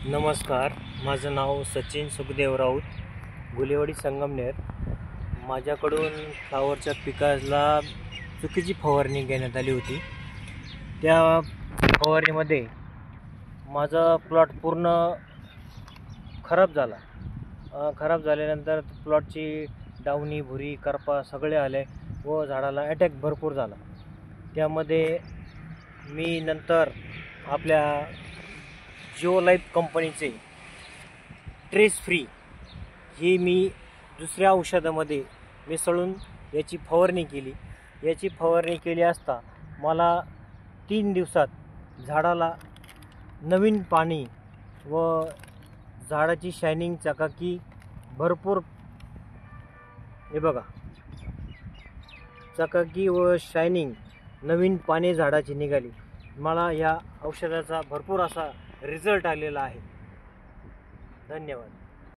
नमस्कार, माझं नाव सचिन सुखदेव राऊत, गुलेवाडी संगमनेर। माझ्याकडून फ्लावरच्या पिकाला चुकीची फवारणी घेण्यात आली होती। त्या फवारणीमध्ये माझा प्लॉट पूर्ण खराब झाला। खराब झाल्यानंतर प्लॉटची डावणी, भुरी, करपा सगळे आले व झाडाला अटॅक भरपूर झाला। त्यामध्ये मी नंतर आपल्या जिओ लाईफ कंपनीचे ट्रेस फ्री ही मी दुसऱ्या औषधामध्ये मिसळून याची फवारणी केली। याची फवारणी केली असता मला 3 दिवसात झाडाला नवीन पाणी व झाडाची शायनिंग, चकाकी भरपूर, हे बघा, चकाकी व शायनिंग, नवीन पाने झाडाची निघाली। मला या औषधाचा भरपूर असा रिझल्ट आलेला आहे। धन्यवाद।